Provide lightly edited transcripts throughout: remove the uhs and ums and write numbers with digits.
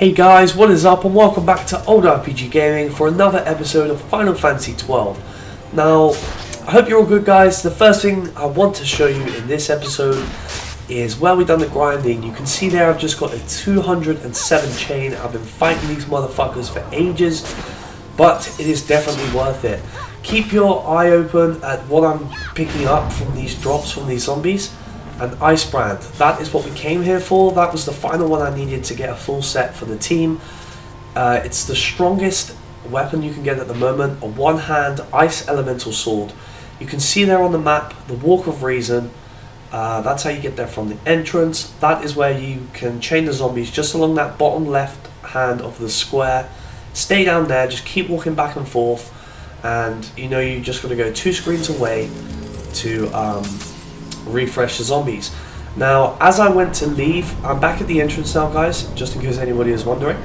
Hey guys, what is up and welcome back to Old RPG Gaming for another episode of Final Fantasy XII. Now, I hope you're all good guys. The first thing I want to show you in this episode is where we've done the grinding. You can see there I've just got a 207 chain. I've been fighting these motherfuckers for ages, but it is definitely worth it. Keep your eye open at what I'm picking up from these drops from these zombies. An ice brand. That is what we came here for. That was the final one I needed to get a full set for the team. It's the strongest weapon you can get at the moment. A one-hand ice elemental sword. You can see there on the map the Walk of Reason. That's how you get there from the entrance. That is where you can chain the zombies just along that bottom left hand of the square. Stay down there, just keep walking back and forth, and you know you just got to go 2 screens away to refresh the zombies. Now, as I went to leave, I'm back at the entrance now, guys, just in case anybody is wondering.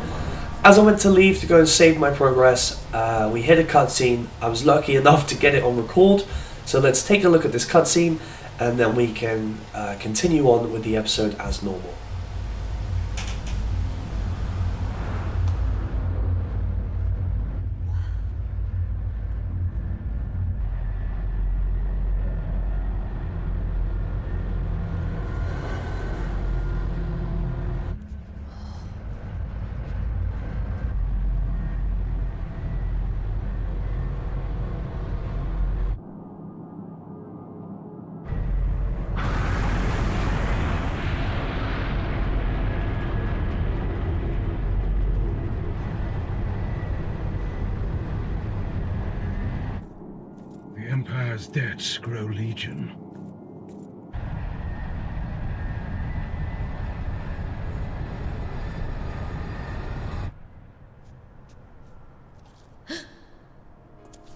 As I went to leave to go and save my progress, we hit a cutscene. I was lucky enough to get it on record, so let's take a look at this cutscene, and then we can continue on with the episode as normal. The Empire's debts grow legion.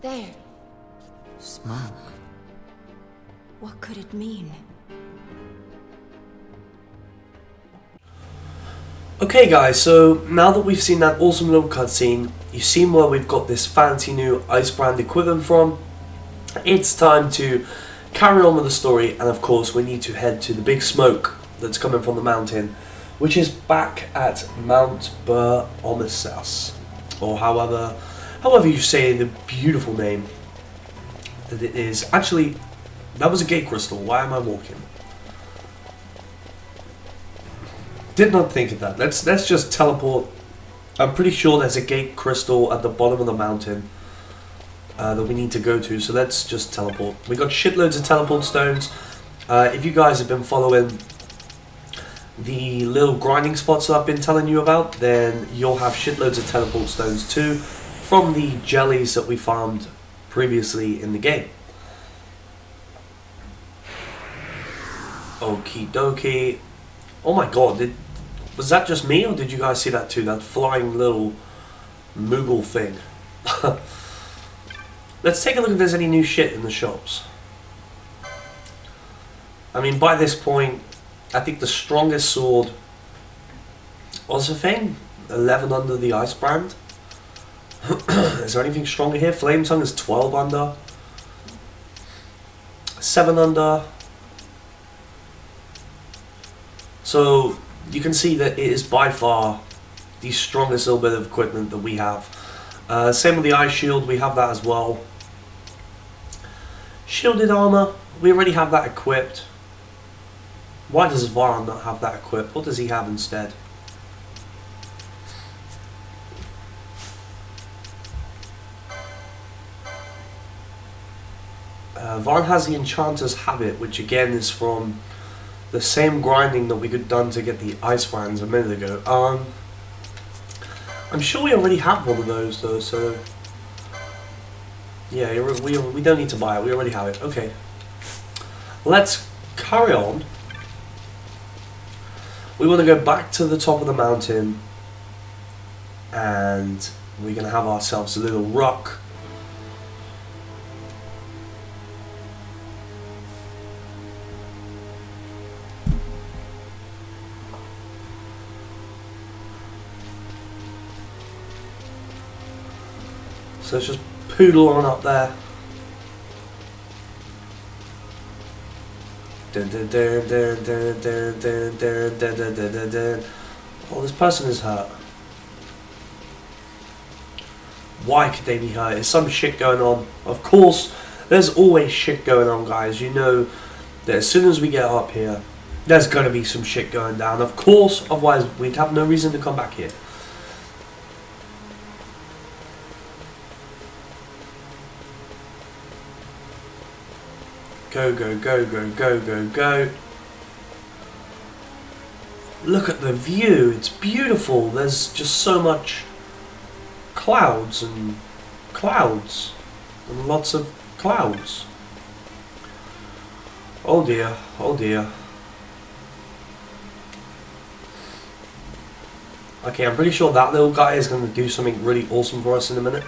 There. Smoke. What could it mean? Okay guys, so now that we've seen that awesome little cutscene, you've seen where we've got this fancy new ice brand equipment from, it's time to carry on with the story, and of course we need to head to the big smoke that's coming from the mountain, which is back at Mount Ber-Omissas, or however you say the beautiful name that it is. Actually, that was a gate crystal. Why am I walking? Did not think of that. Let's just teleport. I'm pretty sure there's a gate crystal at the bottom of the mountain that we need to go to, so let's just teleport. We got shitloads of teleport stones. If you guys have been following the little grinding spots that I've been telling you about, then you'll have shitloads of teleport stones too from the jellies that we farmed previously in the game. Okie dokie. Oh my god, was that just me, or did you guys see that too? That flying little Moogle thing. Let's take a look if there's any new shit in the shops. I mean, by this point, I think the strongest sword was a thing. 11 under the ice brand. Is there anything stronger here? Flame tongue is 12 under. 7 under. So you can see that it is by far the strongest little bit of equipment that we have. Same with the ice shield, we have that as well. Shielded armor, we already have that equipped. Why does Varn not have that equipped? What does he have instead? Varn has the Enchanter's Habit, which again is from the same grinding that we had done to get the ice brands a minute ago. I'm sure we already have one of those though, so yeah, we don't need to buy it, we already have it. Okay, let's carry on. We want to go back to the top of the mountain, and we're going to have ourselves a little rock. So let's just poodle on up there. Oh, this person is hurt. Why could they be hurt? Is some shit going on? Of course, there's always shit going on, guys. You know that as soon as we get up here, there's gonna be some shit going down. Of course, otherwise we'd have no reason to come back here. Go, go, go, go, go, go, go. Look at the view. It's beautiful. There's just so much clouds and clouds and lots of clouds. Oh dear, oh dear. Okay, I'm pretty sure that little guy is going to do something really awesome for us in a minute.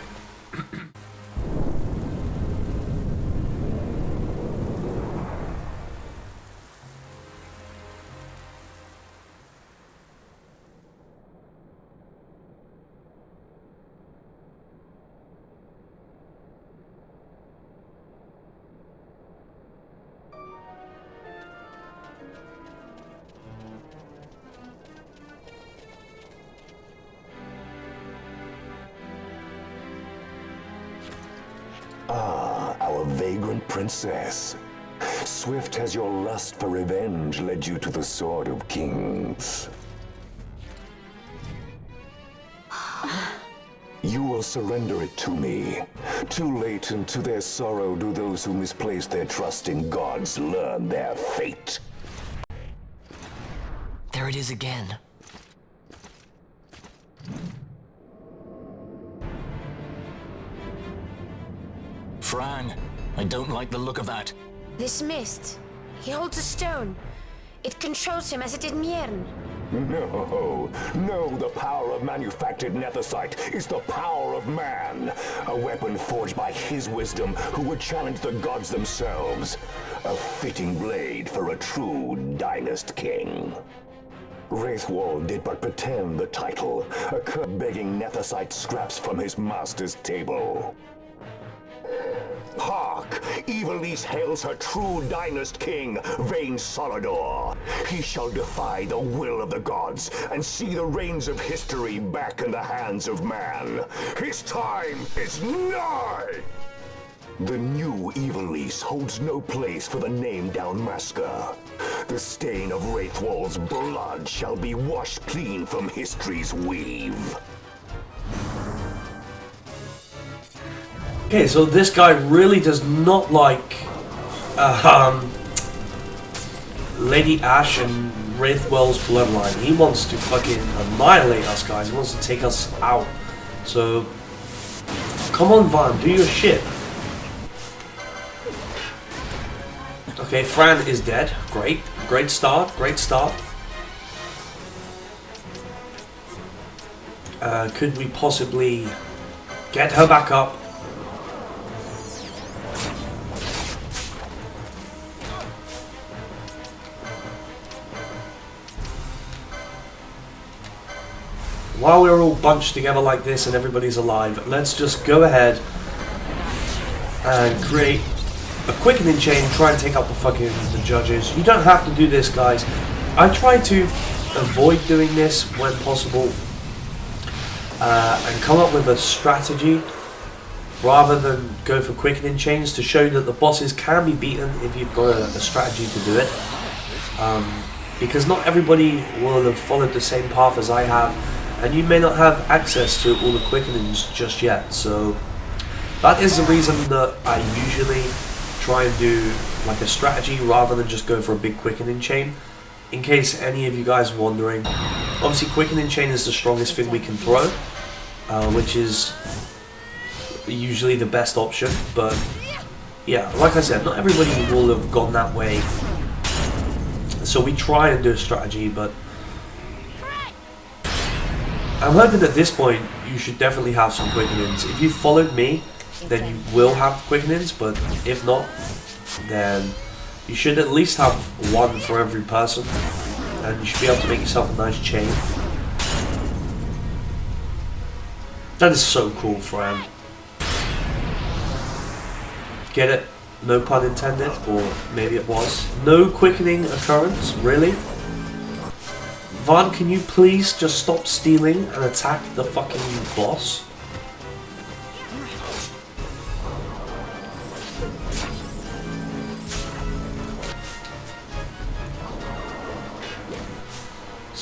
Ah, our vagrant princess. Swift has your lust for revenge led you to the Sword of Kings. You will surrender it to me. Too late, and to their sorrow do those who misplace their trust in gods learn their fate. There it is again. Fran, I don't like the look of that. This mist. He holds a stone. It controls him as it did Mjern. No, the power of manufactured nethicite is the power of man. A weapon forged by his wisdom who would challenge the gods themselves. A fitting blade for a true dynast king. Wraithwall did but pretend the title, a cur begging nethicite scraps from his master's table. Hark! Evilise hails her true dynast king, Vain Solidor. He shall defy the will of the gods and see the reins of history back in the hands of man. His time is nigh! The new Evilise holds no place for the name-down masker. The stain of Wraithwall's blood shall be washed clean from history's weave. Okay, so this guy really does not like Lady Ash and Wraithwell's bloodline. He wants to fucking annihilate us, guys. He wants to take us out. So, come on, Van, do your shit. Okay, Fran is dead. Great. Great start. Great start. Could we possibly get her back up? While we're all bunched together like this and everybody's alive, let's just go ahead and create a quickening chain, try and take out the judges. You don't have to do this, guys. I try to avoid doing this when possible and come up with a strategy rather than go for quickening chains to show that the bosses can be beaten if you've got a strategy to do it. Because not everybody will have followed the same path as I have, and you may not have access to all the quickenings just yet. So that is the reason that I usually try and do like a strategy rather than just go for a big quickening chain. In case any of you guys are wondering, obviously quickening chain is the strongest thing we can throw, which is usually the best option. But yeah, like I said, not everybody will have gone that way, so we try and do a strategy. But I'm hoping at this point you should definitely have some quickenings. If you followed me, then you will have quickenings, but if not, then you should at least have one for every person, and you should be able to make yourself a nice chain. That is so cool, Fran. Get it? No pun intended, or maybe it was. No quickening occurrence, really? Van, can you please just stop stealing and attack the fucking boss?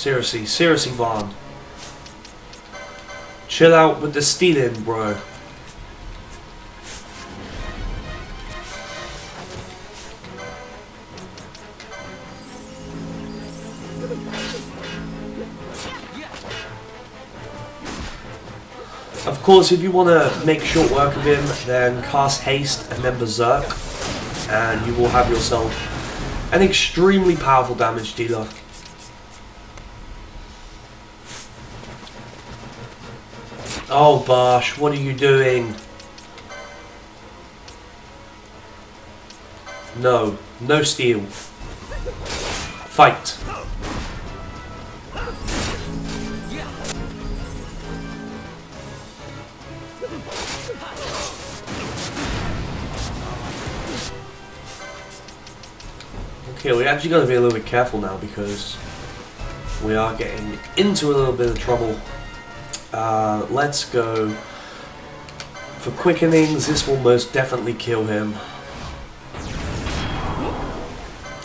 Seriously, Vaughn. Chill out with the stealing, bro. Of course, if you want to make short work of him, then cast Haste and then Berserk, and you will have yourself an extremely powerful damage dealer. Oh, Barsh, what are you doing? No, no steal. Fight. Okay, we actually got to be a little bit careful now because we are getting into a little bit of trouble. Let's go for quickenings. This will most definitely kill him.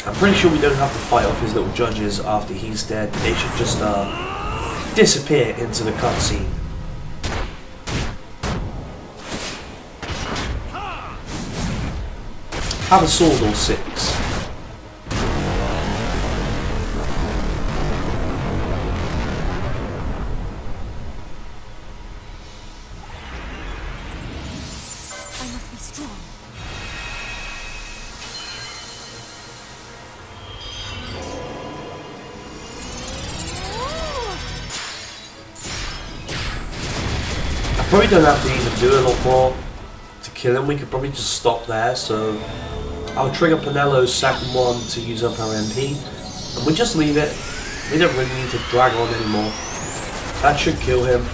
I'm pretty sure we don't have to fight off his little judges after he's dead. They should just disappear into the cutscene. Have a sword or 6. Probably don't have to even do a lot more to kill him. We could probably just stop there. So I'll trigger Penello's second one to use up our MP, and we just leave it. We don't really need to drag on anymore. That should kill him.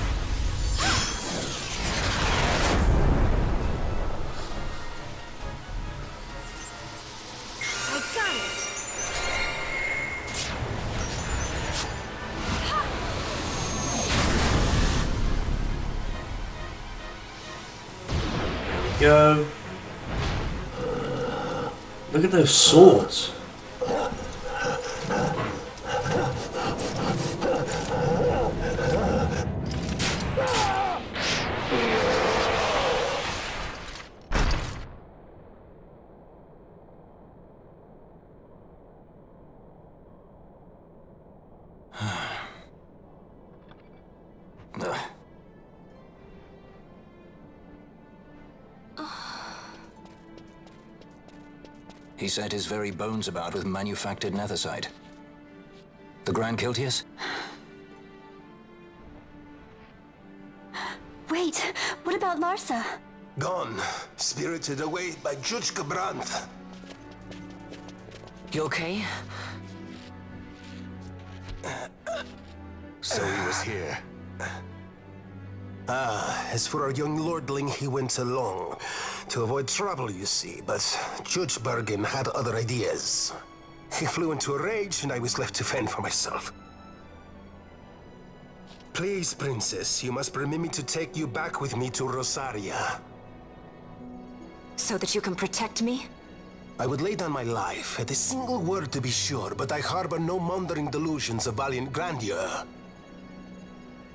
Go. Look at those swords. He set his very bones about with manufactured nethersite. The Grand Kiltius? Wait, what about Larsa? Gone, spirited away by Judge Brandt. You okay? So he was here. As for our young lordling, he went along. To avoid trouble, you see, but Judge Bergen had other ideas. He flew into a rage, and I was left to fend for myself. Please, Princess, you must permit me to take you back with me to Rosaria. So that you can protect me? I would lay down my life, at a single word to be sure, but I harbor no mundane delusions of valiant grandeur.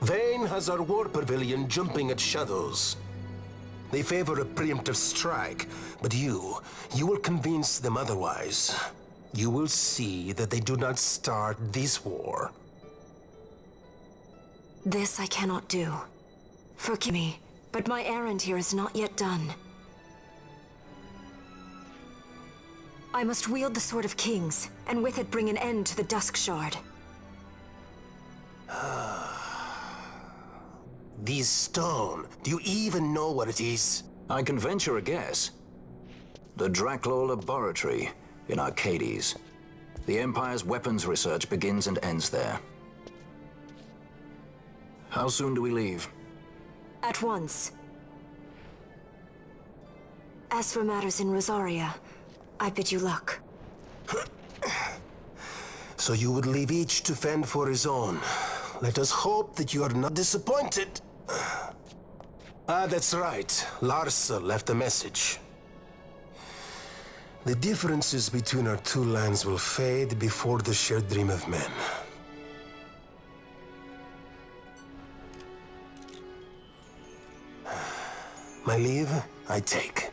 Vayne has our war pavilion jumping at shadows. They favor a preemptive strike, but you will convince them otherwise. You will see that they do not start this war. This I cannot do. Forgive me, but my errand here is not yet done. I must wield the Sword of Kings, and with it bring an end to the Dusk Shard. This stone, do you even know what it is? I can venture a guess. The Draclaw Laboratory in Arcades. The Empire's weapons research begins and ends there. How soon do we leave? At once. As for matters in Rosaria, I bid you luck. So you would leave each to fend for his own. Let us hope that you are not disappointed. That's right. Larsa left a message. The differences between our two lands will fade before the shared dream of men. My leave, I take.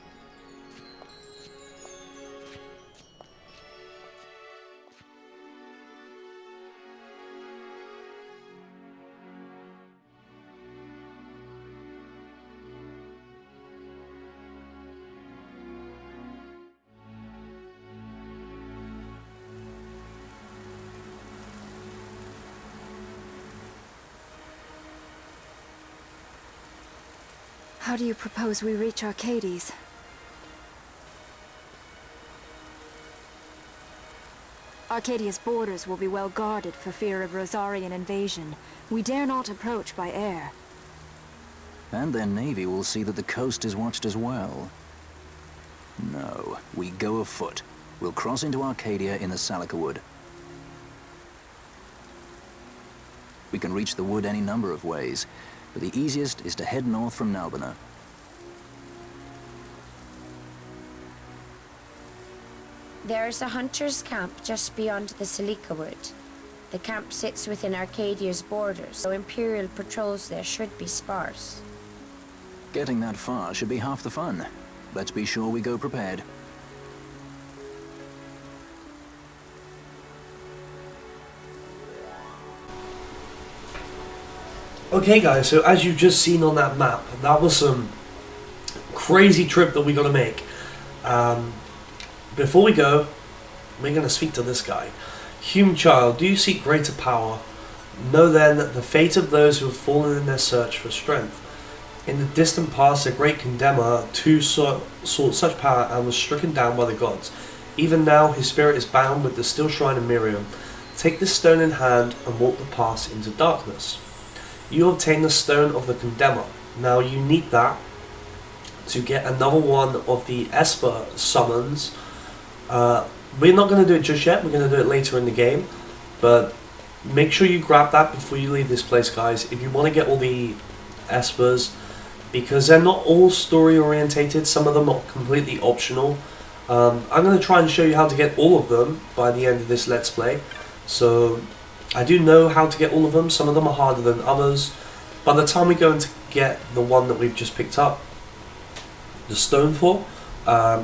How do you propose we reach Arcades? Arcadia's borders will be well guarded for fear of Rosarian invasion. We dare not approach by air. And their navy will see that the coast is watched as well. No, we go afoot. We'll cross into Arcadia in the Salika Wood. We can reach the wood any number of ways, but the easiest is to head north from Nalbina. There is a hunter's camp just beyond the Salika Wood. The camp sits within Arcadia's borders, so Imperial patrols there should be sparse. Getting that far should be half the fun. Let's be sure we go prepared. Okay guys, so as you've just seen on that map, that was some crazy trip that we got to make. Before we go, we're going to speak to this guy. Human child, do you seek greater power? Know then that the fate of those who have fallen in their search for strength. In the distant past, a great condemner too sought such power and was stricken down by the gods. Even now, his spirit is bound with the still shrine of Miriam. Take this stone in hand and walk the path into darkness. You obtain the stone of the condemner. Now you need that to get another one of the Esper summons. We're not going to do it just yet, we're going to do it later in the game, but make sure you grab that before you leave this place, guys, if you want to get all the Espers, because they're not all story orientated, some of them are completely optional. I'm going to try and show you how to get all of them by the end of this Let's Play, so I do know how to get all of them. Some of them are harder than others. By the time we go to get the one that we've just picked up, the stone for,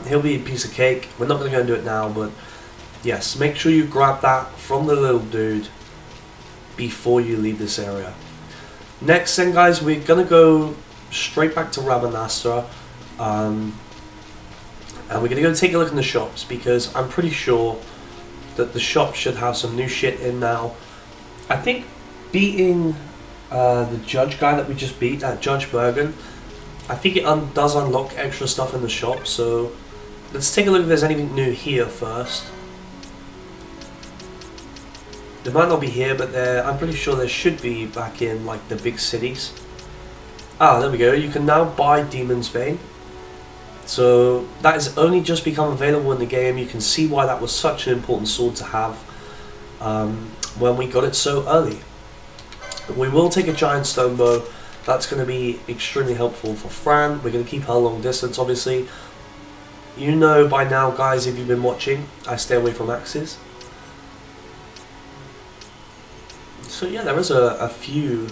he'll be a piece of cake. We're not going to go and do it now, but yes, make sure you grab that from the little dude before you leave this area. Next then guys, we're going to go straight back to Rabanastra, and we're going to go take a look in the shops, because I'm pretty sure that the shop should have some new shit in now. I think beating the judge guy that we just beat, Judge Bergen, I think it does unlock extra stuff in the shop, so let's take a look if there's anything new here first. There might not be here, but I'm pretty sure there should be back in like the big cities. Ah, there we go. You can now buy Demon's Bane. So that has only just become available in the game. You can see why that was such an important sword to have when we got it so early. We will take a giant stone bow. That's going to be extremely helpful for Fran. We're going to keep her long distance, obviously. You know by now, guys, if you've been watching, I stay away from axes. So yeah, there is a few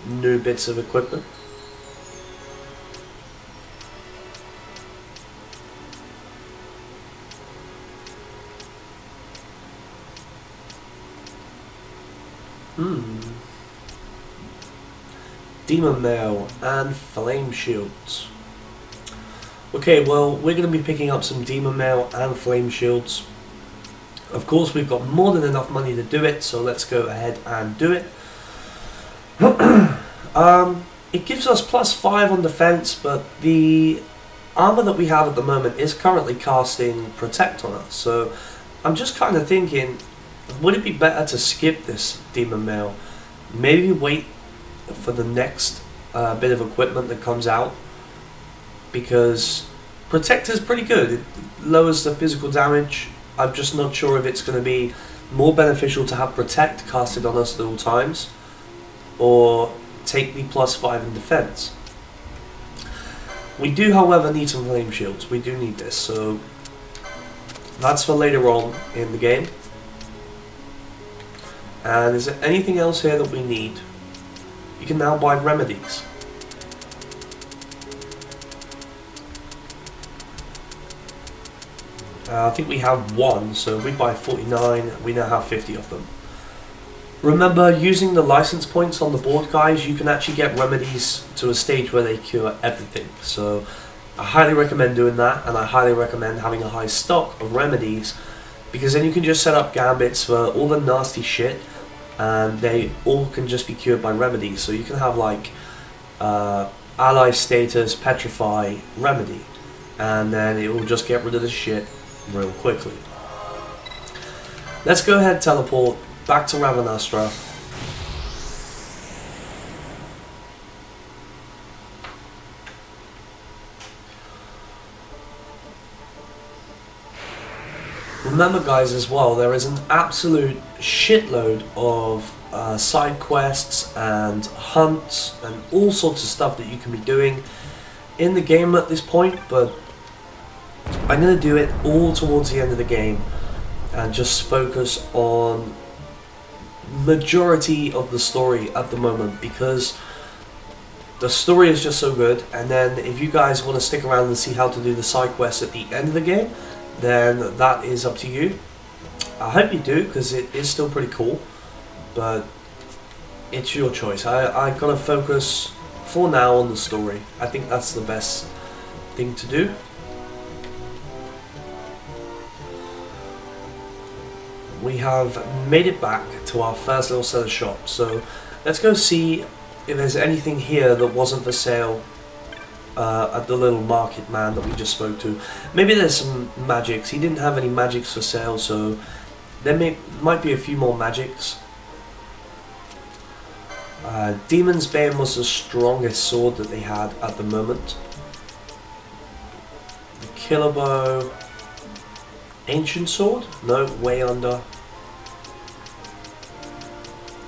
new bits of equipment. Demon Mail and Flame Shields. Okay, well, we're going to be picking up some Demon Mail and Flame Shields. Of course, we've got more than enough money to do it, so let's go ahead and do it. It gives us +5 on defense, but the armor that we have at the moment is currently casting Protect on us, so I'm just kind of thinking, would it be better to skip this Demon Mail? Maybe wait for the next bit of equipment that comes out, because Protect is pretty good. It lowers the physical damage. I'm just not sure if it's going to be more beneficial to have Protect casted on us at all times, or take the +5 in defense. We do, however, need some Flame Shields. We do need this, so that's for later on in the game. And is there anything else here that we need? You can now buy remedies. I think we have one, so if we buy 49, we now have 50 of them. Remember, using the license points on the board, guys, you can actually get remedies to a stage where they cure everything. So I highly recommend doing that, and I highly recommend having a high stock of remedies, because then you can just set up gambits for all the nasty shit, and they all can just be cured by remedies. So you can have like ally status, petrify, remedy, and then it will just get rid of the shit real quickly. Let's go ahead, teleport back to Ravenastra. Remember, guys, as well, there is an absolute shitload of side quests and hunts and all sorts of stuff that you can be doing in the game at this point, but I'm going to do it all towards the end of the game and just focus on majority of the story at the moment, because the story is just so good. And then if you guys want to stick around and see how to do the side quests at the end of the game, then that is up to you. I hope you do, because it is still pretty cool, but it's your choice. I gotta focus for now on the story. I think that's the best thing to do. We have made it back to our first little set of shops, so let's go see if there's anything here that wasn't for sale at the little market man that we just spoke to. Maybe there's some magics. He didn't have any magics for sale, so there might be a few more magics. Demon's Bane was the strongest sword that they had at the moment. The Killer Bow. Ancient Sword? No, way under.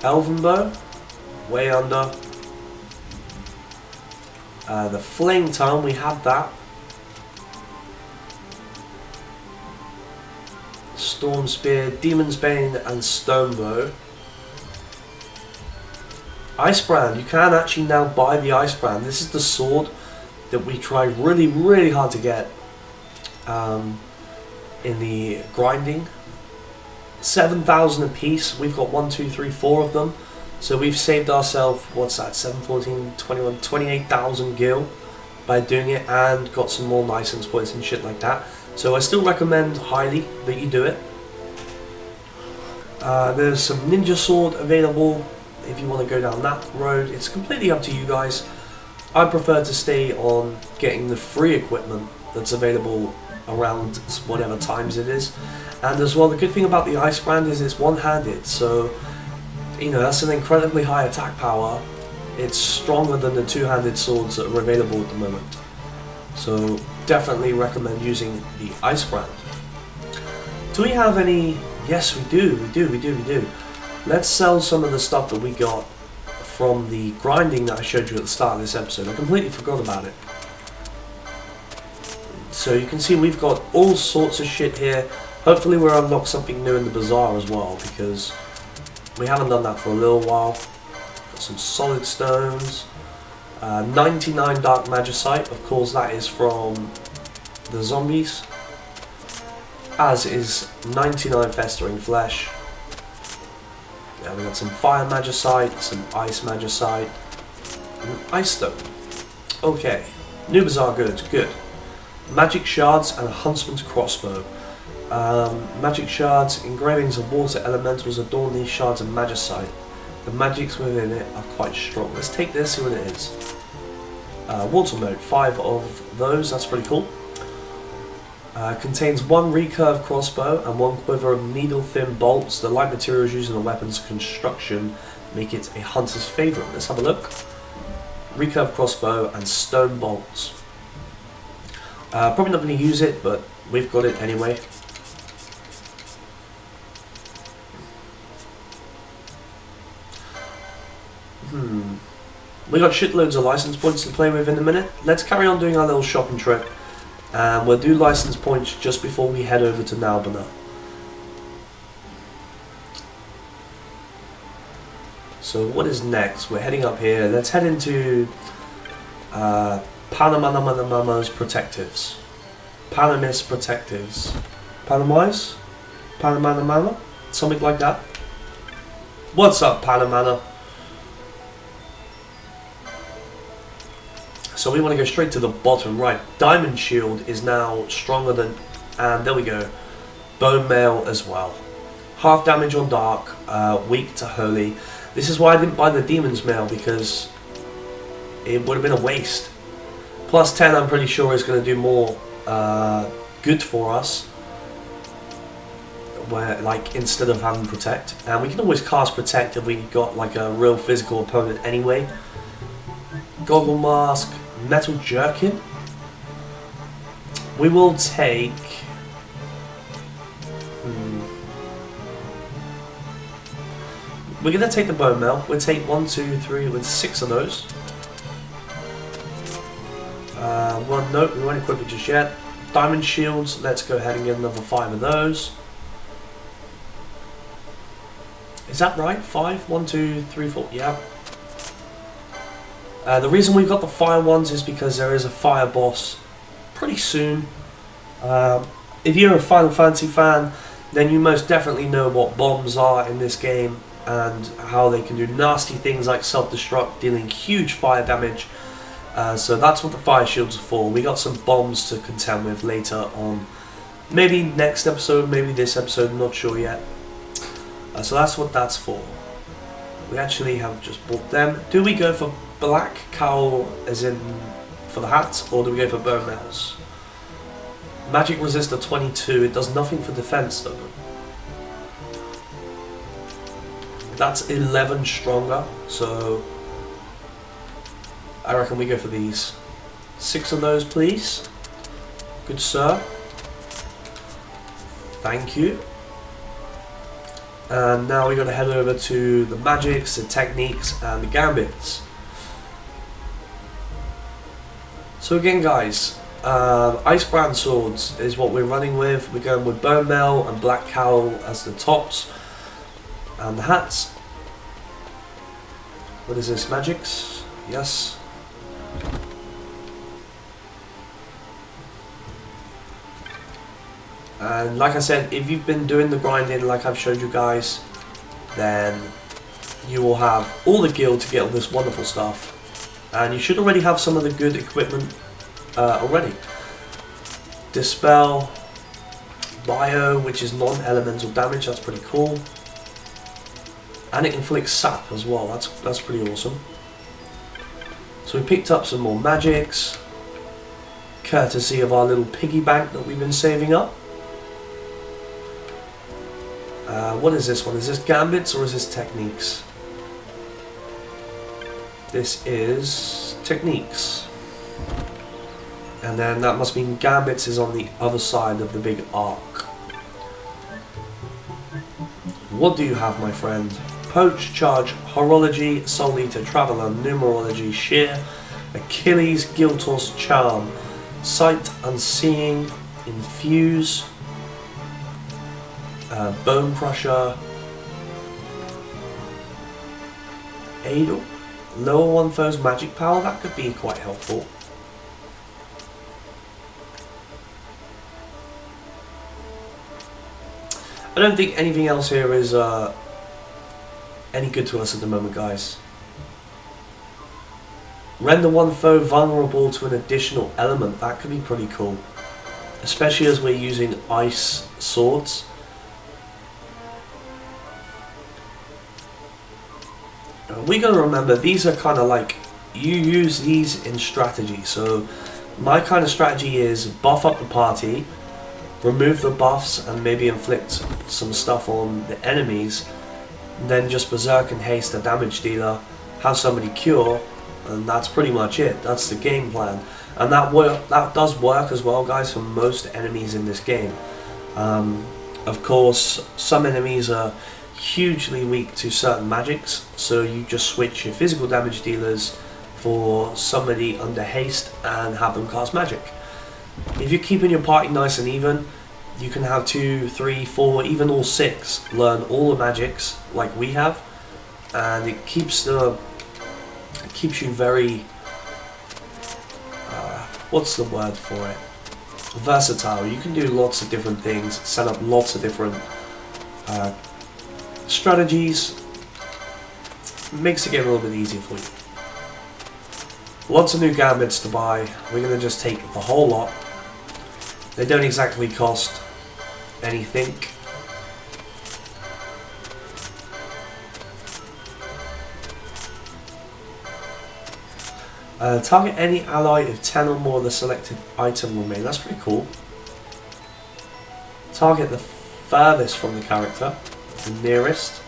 Elven Bow? Way under. The Flame Tongue, we have that. Storm Spear, Demon's Bane, and Stone Bow. Ice Brand, you can actually now buy the Ice Brand. This is the sword that we tried really, really hard to get in the grinding. 7,000 a piece. We've got 1, 2, 3, 4 of them. So we've saved ourselves, what's that, 7, 14, 21, 28,000 gil by doing it, and got some more license points and shit like that. So I still recommend highly that you do it. There's some Ninja Sword available if you want to go down that road. It's completely up to you guys. I prefer to stay on getting the free equipment that's available around whatever times it is. And as well, the good thing about the Ice Brand is it's one-handed, so you know, that's an incredibly high attack power. It's stronger than the two-handed swords that are available at the moment. So definitely recommend using the Ice Brand. Do we have any? Yes, we do. Let's sell some of the stuff that we got from the grinding that I showed you at the start of this episode. I completely forgot about it. So you can see we've got all sorts of shit here. Hopefully we'll unlock something new in the bazaar as well, because we haven't done that for a little while. Got some solid stones. 99 dark magicite, of course that is from the zombies. As is 99 festering flesh. Yeah, we got some fire magicite, some ice magicite, and ice stone. Okay, new bazaar goods, good. Magic shards and a huntsman's crossbow. Magic shards, engravings of water elementals adorn these shards of magicite. The magics within it are quite strong. Let's take this, see what it is. Water mode, 5 of those, that's pretty cool. Contains 1 recurve crossbow and 1 quiver of needle-thin bolts. The light materials used in the weapon's construction make it a hunter's favourite. Let's have a look. Recurve crossbow and stone bolts. Probably not going to use it, but we've got it anyway. We got shitloads of license points to play with in a minute. Let's carry on doing our little shopping trip, and we'll do license points just before we head over to Nalbana. So what is next? We're heading up here. Let's head into Panamanamana's Protectives. Panamis Protectives. Panamais? Panamana? Something like that. What's up, Panamana? So we want to go straight to the bottom right. Diamond Shield is now stronger than... And there we go. Bone Mail as well. Half damage on Dark, weak to Holy. This is why I didn't buy the Demon's Mail, because it would have been a waste. Plus 10 I'm pretty sure is going to do more good for us. Where, like, instead of having Protect. And we can always cast Protect if we got like a real physical opponent anyway. Goggle Mask, Metal Jerkin. We will take... We're going to take the Bone Mail. We'll take 1, 2, 3, with 6 of those. One note, we won't equip it just yet. Diamond Shields, let's go ahead and get another 5 of those. Is that right? 5? 1, 2, 3, 4, yeah. The reason we've got the fire ones is because there is a fire boss pretty soon. If you're a Final Fantasy fan, then you most definitely know what bombs are in this game and how they can do nasty things like self-destruct, dealing huge fire damage. So that's what the fire shields are for. We got some bombs to contend with later on. Maybe next episode, maybe this episode, not sure yet. So that's what that's for. We actually have just bought them. Do we go for black cowl as in for the hats, or do we go for bone mails? Magic resistor 22, it does nothing for defense though. That's 11 stronger, so I reckon we go for these. 6 of those, please. Good sir. Thank you. And now we're going to head over to the magics, the techniques, and the gambits. So again, guys, Icebrand swords is what we're running with. We're going with bone mail and black cowl as the tops. And the hats. What is this? Magics? Yes. And like I said, if you've been doing the grinding like I've showed you guys, then you will have all the guild to get all this wonderful stuff. And you should already have some of the good equipment already. Dispel, Bio, which is non-elemental damage, that's pretty cool. And it inflicts sap as well, that's pretty awesome. So we picked up some more magics, courtesy of our little piggy bank that we've been saving up. What is this one? Is this gambits or is this techniques? This is techniques. And then that must mean gambits is on the other side of the big arc. What do you have, my friend? Poach, Charge, Horology, Soul Eater, Traveller, Numerology, Shear, Achilles, Giltos, Charm, Sight, Unseeing, Infuse, Bone Crusher, Adel, lower one foe's magic power, that could be quite helpful. I don't think anything else here is any good to us at the moment, guys. Render one foe vulnerable to an additional element, that could be pretty cool. Especially as we're using ice swords. We gotta remember, these are kind of like, you use these in strategy. So my kind of strategy is buff up the party, remove the buffs and maybe inflict some stuff on the enemies, then just berserk and haste the damage dealer, have somebody cure, and that's pretty much it. That's the game plan, and that does work as well, guys, for most enemies in this game. Of course, some enemies are hugely weak to certain magics, so you just switch your physical damage dealers for somebody under haste and have them cast magic. If you're keeping your party nice and even, you can have 2, 3, 4, even all 6 learn all the magics like we have, and it keeps you very what's the word for it? versatile. You can do lots of different things, set up lots of different strategies. Makes the game a little bit easier for you. Lots of new gambits to buy. We're going to just take the whole lot. They don't exactly cost anything. Target any ally if 10 or more of the selected item remain. That's pretty cool. Target the furthest from the character, the nearest.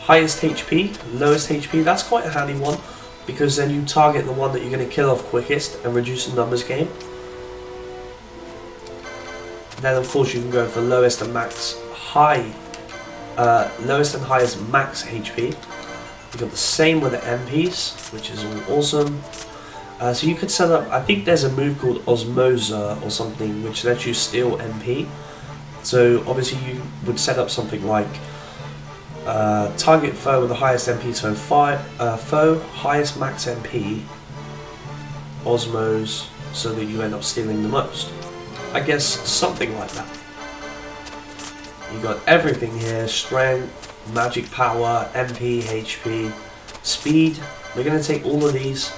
Highest HP, lowest HP. That's quite a handy one, because then you target the one that you're going to kill off quickest and reduce the numbers game. Then of course you can go for lowest and max lowest and highest max HP. You've got the same with the MPs, which is all awesome. So you could set up, I think there's a move called Osmosa or something, which lets you steal MP. So obviously you would set up something like target foe with the highest MP, so foe, highest max MP, Osmos, so that you end up stealing the most. I guess something like that. You got everything here: strength, magic power, MP, HP, speed. We're going to take all of these.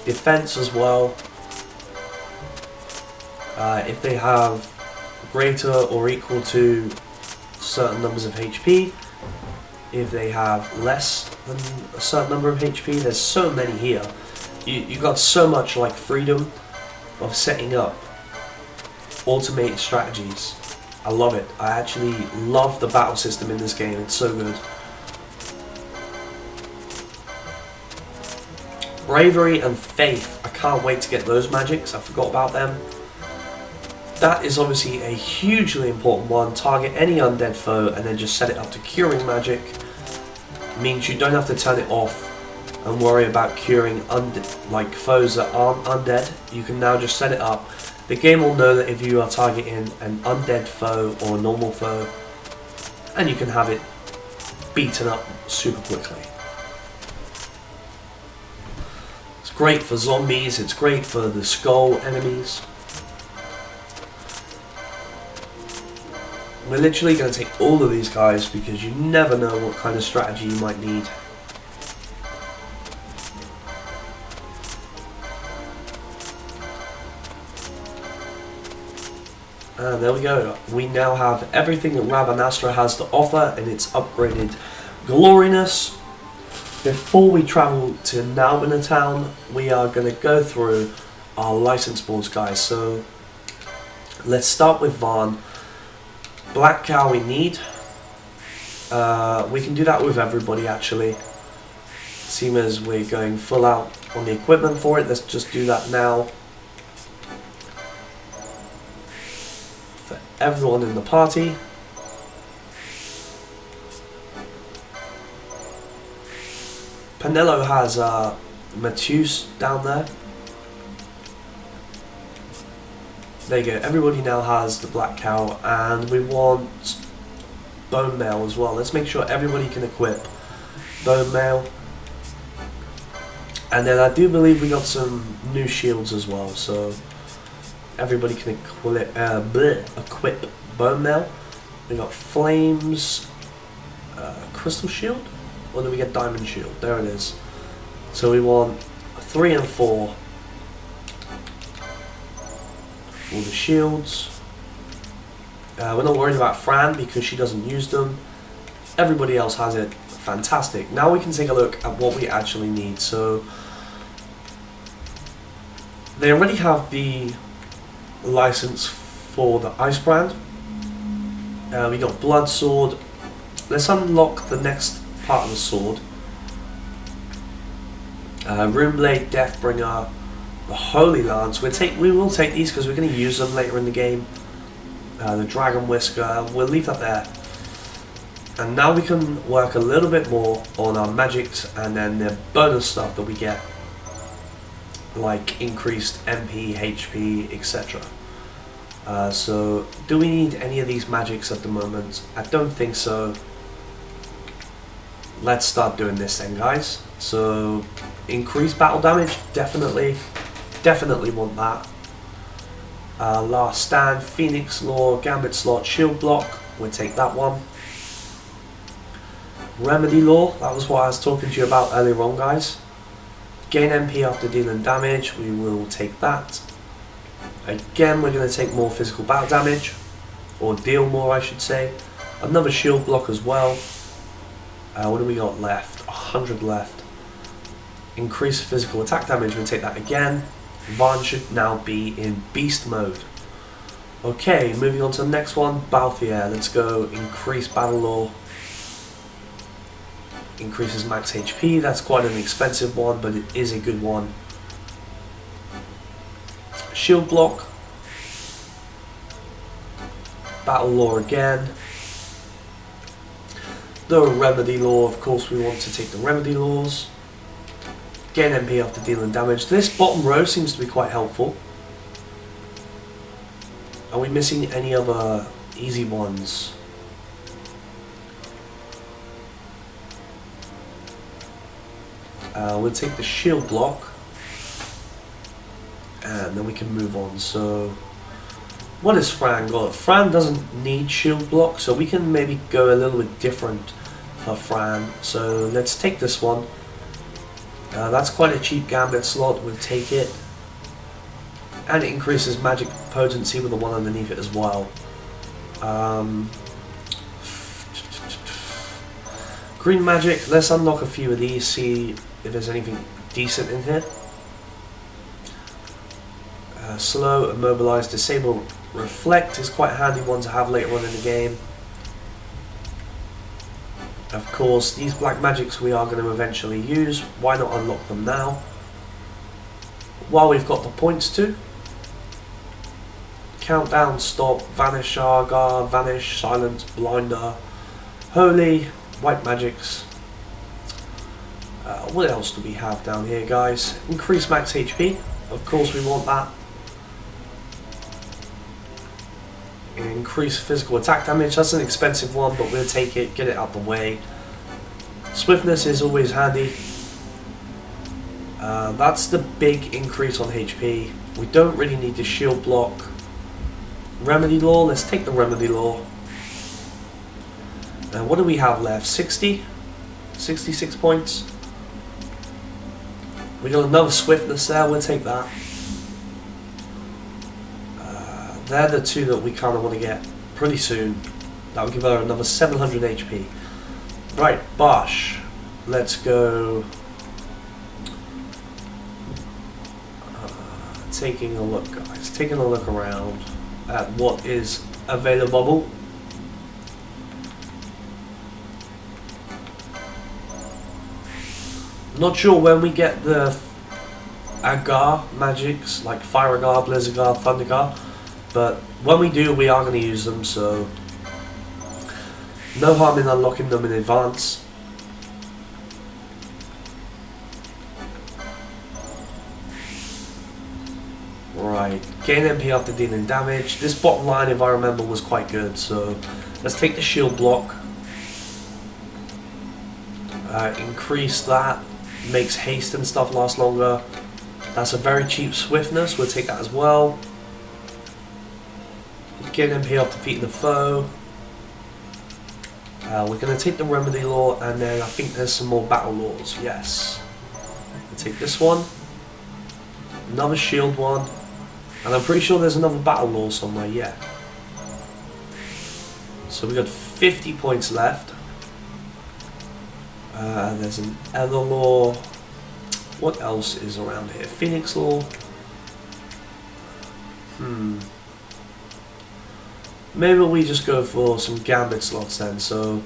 Defense as well. If they have greater or equal to certain numbers of HP. If they have less than a certain number of HP. There's so many here. You got so much like freedom of setting up automated strategies. I love it. I actually love the battle system in this game. It's so good. Bravery and Faith. I can't wait to get those magics. I forgot about them. That is obviously a hugely important one. Target any undead foe and then just set it up to curing magic. Means you don't have to turn it off and worry about curing like foes that aren't undead. You can now just set it up. The game will know that if you are targeting an undead foe or a normal foe, and you can have it beaten up super quickly. It's great for zombies, it's great for the skull enemies. We're literally going to take all of these guys because you never know what kind of strategy you might need. And there we go. We now have everything that Rabanastra has to offer in its upgraded gloriness. Before we travel to Nalbina Town, we are going to go through our license boards, guys. So let's start with Vaan. Black cow we need. We can do that with everybody actually. Seeing as we're going full out on the equipment for it, let's just do that now. For everyone in the party. Penello has Matheus down there. There you go, everybody now has the black cow, and we want bone mail as well. Let's make sure everybody can equip bone mail. And then I do believe we got some new shields as well, so everybody can equip bone mail. We got flames, crystal shield, or do we get diamond shield? There it is. So we want 3 and 4. All the shields. We're not worried about Fran because she doesn't use them. Everybody else has it. Fantastic. Now we can take a look at what we actually need. So they already have the license for the ice brand. We got blood sword. Let's unlock the next part of the sword. Runeblade, Deathbringer, the Holy Lance. We will take these because we're going to use them later in the game. The Dragon Whisker, we'll leave that there. And now we can work a little bit more on our magics and then the bonus stuff that we get, like increased MP, HP, etc. So, do we need any of these magics at the moment? I don't think so. Let's start doing this then, guys. So, increased battle damage, definitely want that. Last Stand, Phoenix Law, Gambit Slot, Shield Block. We'll take that one. Remedy Law, that was what I was talking to you about earlier on, guys. Gain MP after dealing damage, we will take that. Again, we're going to take more physical battle damage, or deal more I should say. Another shield block as well. What do we got left? 100 left. Increase physical attack damage, we'll take that again. Varn should now be in beast mode. Okay, moving on to the next one, Balthier. Let's go increase battle law. Increases max HP, that's quite an expensive one, but it is a good one. Shield block. Battle law again. The remedy law, of course we want to take the remedy laws. Gain MP after dealing damage. This bottom row seems to be quite helpful. Are we missing any other easy ones? We'll take the shield block. And then we can move on. So, what has Fran got? Fran doesn't need shield block, so we can maybe go a little bit different for Fran. So let's take this one. That's quite a cheap gambit slot, we'll take it. And it increases magic potency with the one underneath it as well. Green magic, let's unlock a few of these, see if there's anything decent in here. Slow, immobilize, disable, reflect is quite a handy one to have later on in the game. Of course, these black magics we are going to eventually use. Why not unlock them now? While we've got the points to. Countdown, stop, vanish, Argar, vanish, silence, blinder, holy, white magics. What else do we have down here, guys? Increase max HP. Of course we want that. Increase physical attack damage. That's an expensive one, but we'll take it, get it out the way. Swiftness is always handy. That's the big increase on HP. We don't really need the shield block. Remedy law, let's take the remedy law. What do we have left? 60? 66 points. We got another swiftness there, we'll take that. They're the two that we kind of want to get pretty soon. That will give her another 700 HP. Right, Bosch. Let's go. Taking a look, guys. Taking a look around at what is available. Not sure when we get the Agar magics, like Fire Agar, Blizzard Agar, Thunder Agar. But when we do, we are going to use them, so no harm in unlocking them in advance. Right, gain MP after dealing damage. This bottom line, if I remember, was quite good, so let's take the shield block. Increase that, makes haste and stuff last longer. That's a very cheap swiftness, we'll take that as well. Gain MP after defeating the foe. We're going to take the remedy law, and then I think there's some more battle laws. Yes. We'll take this one. Another shield one. And I'm pretty sure there's another battle law somewhere, yeah. So we got 50 points left. There's an Ether law. What else is around here? Phoenix law. Maybe we just go for some gambit slots then. So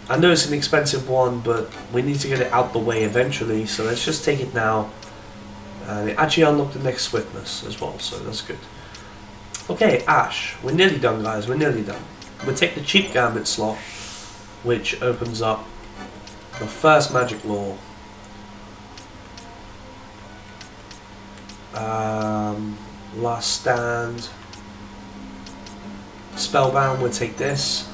I know it's an expensive one, but we need to get it out the way eventually. So let's just take it now. And it actually unlocked the next swiftness as well, so that's good. Okay, Ash. We're nearly done, guys. We're nearly done. We'll take the cheap gambit slot, which opens up the first magic law. Last stand. Spellbound, we'll take this.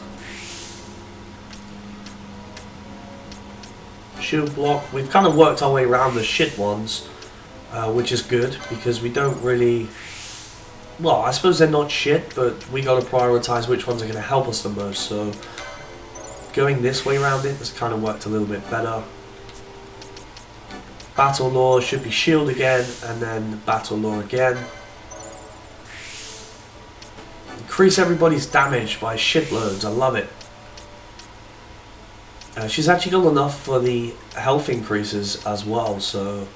Shield block, we've kind of worked our way around the shit ones, which is good because we don't really well, I suppose they're not shit, but we gotta prioritize which ones are gonna help us the most, so going this way around it has kind of worked a little bit better. Battle Lore should be shield again, and then Battle Lore again. Increase everybody's damage by shitloads, I love it. She's actually got enough for the health increases as well, so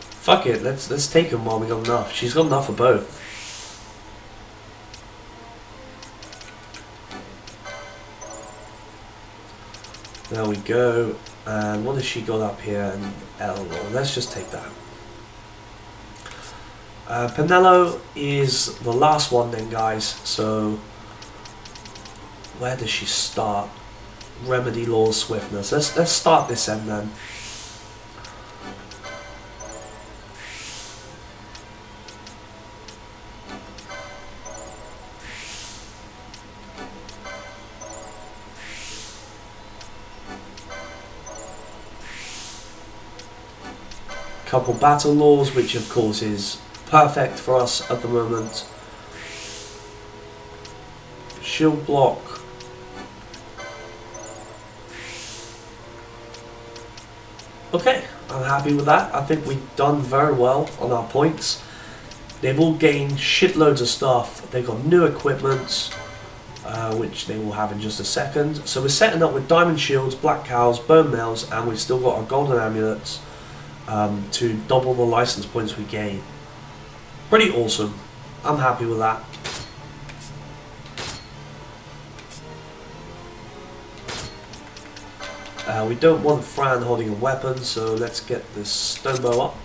fuck it, let's take them while we got enough. She's got enough for both. There we go. And what has she got up here? And Eleanor. Let's just take that. Penelo is the last one then, guys. So where does she start? Remedy, Law, Swiftness. Let's start this end then. Couple battle laws, which of course is perfect for us at the moment. Shield block. Okay, I'm happy with that. I think we've done very well on our points. They've all gained shitloads of stuff. They've got new equipment, which they will have in just a second. So we're setting up with diamond shields, black cows, bone mails, and we've still got our golden amulets to double the license points we gain. Pretty awesome. I'm happy with that. We don't want Fran holding a weapon, so let's get this stone bow up.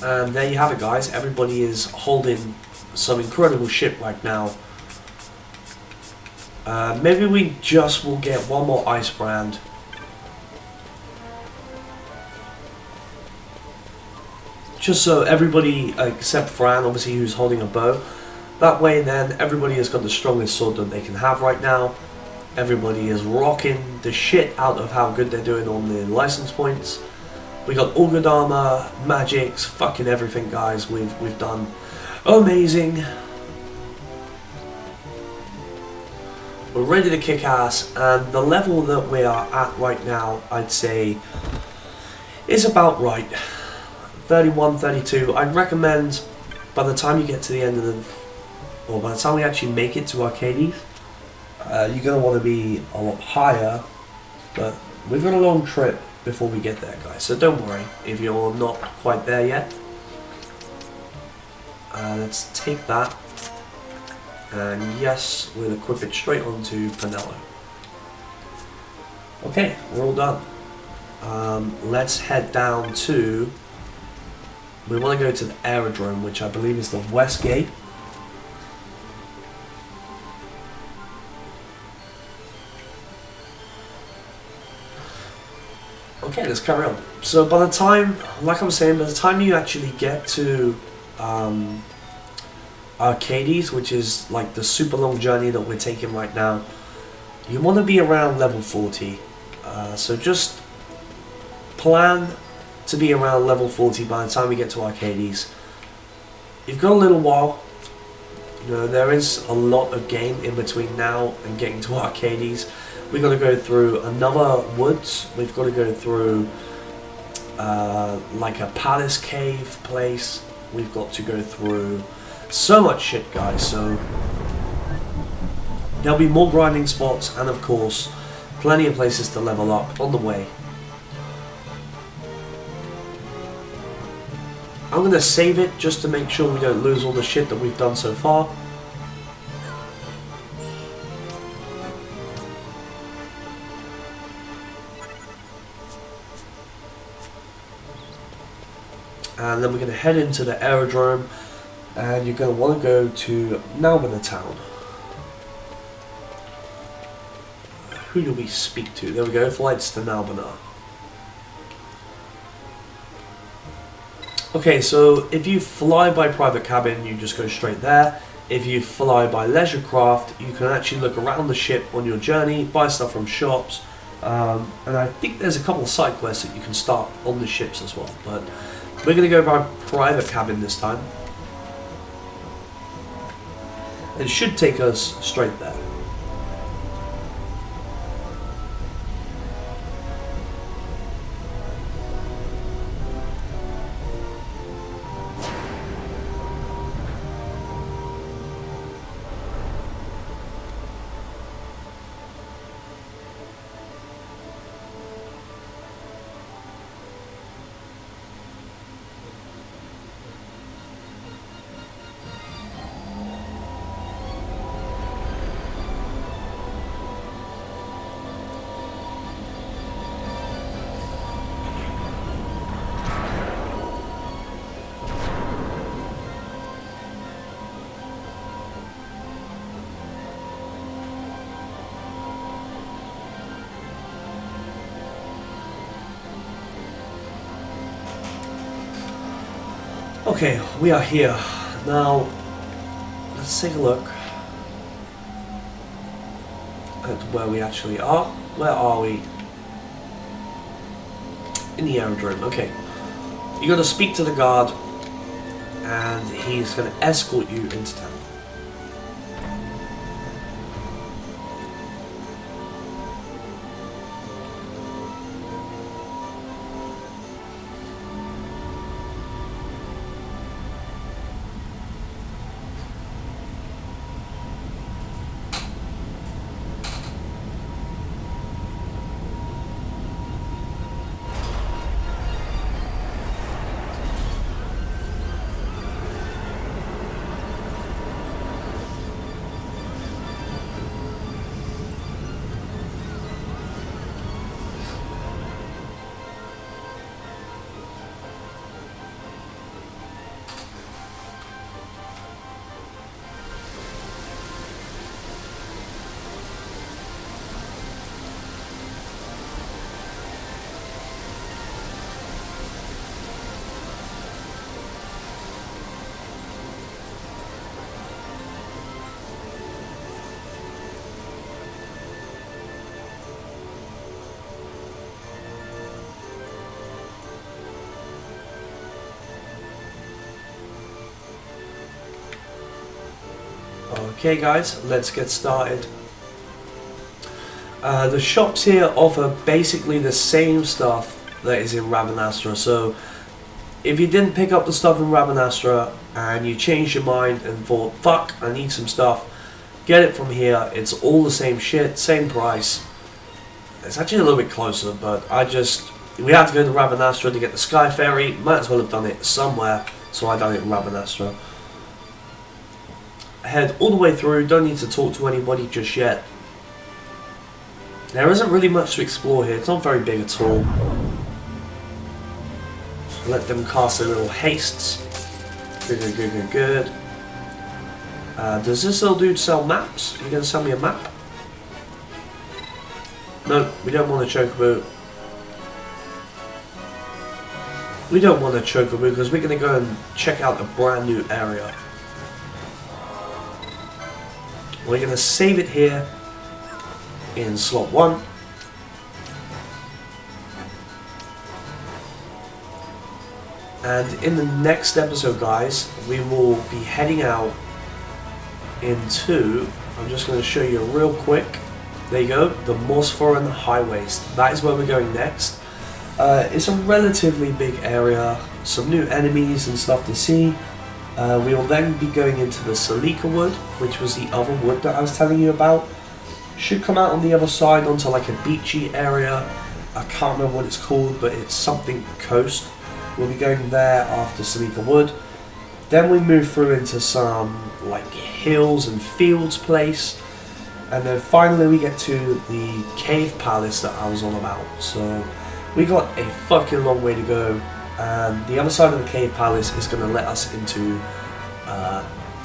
And there you have it, guys. Everybody is holding some incredible shit right now. Maybe we just will get one more ice brand. Just so everybody, except Fran, obviously, who's holding a bow. That way then, everybody has got the strongest sword that they can have right now. Everybody is rocking the shit out of how good they're doing on the license points. We got all good armor, magics, fucking everything, guys. We've done amazing. We're ready to kick ass, and the level that we are at right now, I'd say, is about right. 31, 32. I'd recommend by the time you get to the end of the, or by the time we actually make it to Arcades, you're going to want to be a lot higher, but we've got a long trip before we get there, guys, so don't worry if you're not quite there yet. Let's take that, and yes, we'll equip it straight onto Penelo. Okay, we're all done. Let's head down to, we want to go to the aerodrome, which I believe is the west gate. Okay, let's carry on. So by the time, like I was saying, by the time you actually get to Arcades, which is like the super long journey that we're taking right now, you want to be around level 40. So just plan to be around level 40 by the time we get to Arcades. You've got a little while. You know, there is a lot of game in between now and getting to Arcades. We've got to go through another woods. We've got to go through like a palace cave place. We've got to go through so much shit, guys. So there'll be more grinding spots, and of course plenty of places to level up on the way. I'm going to save it just to make sure we don't lose all the shit that we've done so far. And then we're going to head into the aerodrome, and you're going to want to go to Nalbina town. Who do we speak to? There we go, flights to Nalbina. Okay, so if you fly by private cabin, you just go straight there. if you fly by leisure craft, you can actually look around the ship on your journey, buy stuff from shops, and I think there's a couple of side quests that you can start on the ships as well. But we're going to go by private cabin this time. It should take us straight there. Okay, we are here. Now, let's take a look at where we actually are. Where are we? In the aerodrome, okay. You gotta speak to the guard, and he's gonna escort you into town. Okay guys, let's get started. The shops here offer basically the same stuff that is in Rabanastra, so if you didn't pick up the stuff in Rabanastra and you changed your mind and thought, fuck, I need some stuff, get it from here. It's all the same shit, same price. It's actually a little bit closer, but we had to go to Rabanastra to get the Sky Ferry. Might as well have done it somewhere, so I done it in Rabanastra. Head all the way through, don't need to talk to anybody just yet. There isn't really much to explore here, it's not very big at all. Let them cast their little hastes. Good. Does this little dude sell maps? Are you going to sell me a map? No, we don't want a chocobo. We don't want a chocobo because we're going to go and check out a brand new area. We're going to save it here in slot 1. And in the next episode, guys, we will be heading out into, I'm just going to show you real quick. There you go, the Mosforan Highways. That is where we're going next. It's a relatively big area, some new enemies and stuff to see. We will then be going into the Salika Wood, which was the other wood that I was telling you about. Should come out on the other side onto like a beachy area. I can't remember what it's called, but it's something coast. We'll be going there after Salika Wood. Then we move through into some like hills and fields place. And then finally we get to the cave palace that I was on about. So we got a fucking long way to go. And the other side of the cave palace is going to let us into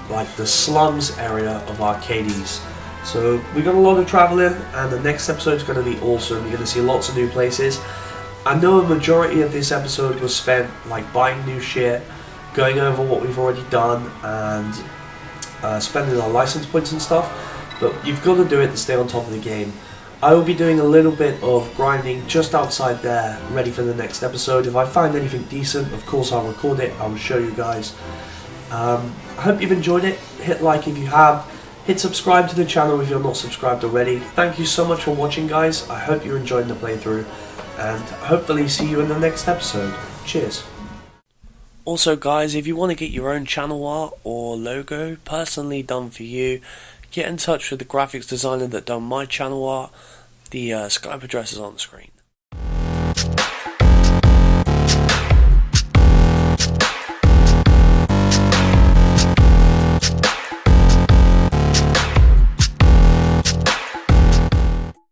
like the slums area of Arcades. So we got a lot of traveling, and the next episode is going to be awesome. You're going to see lots of new places. I know a majority of this episode was spent like buying new shit, going over what we've already done, and spending our license points and stuff, but you've got to do it to stay on top of the game. I will be doing a little bit of grinding just outside there, ready for the next episode. If I find anything decent, of course I'll record it, I will show you guys. I hope you've enjoyed it. Hit like if you have. Hit subscribe to the channel if you're not subscribed already. Thank you so much for watching, guys. I hope you're enjoying the playthrough, and hopefully see you in the next episode. Cheers. Also guys, if you want to get your own channel art or logo personally done for you, get in touch with the graphics designer that done my channel art. The Skype address is on the screen.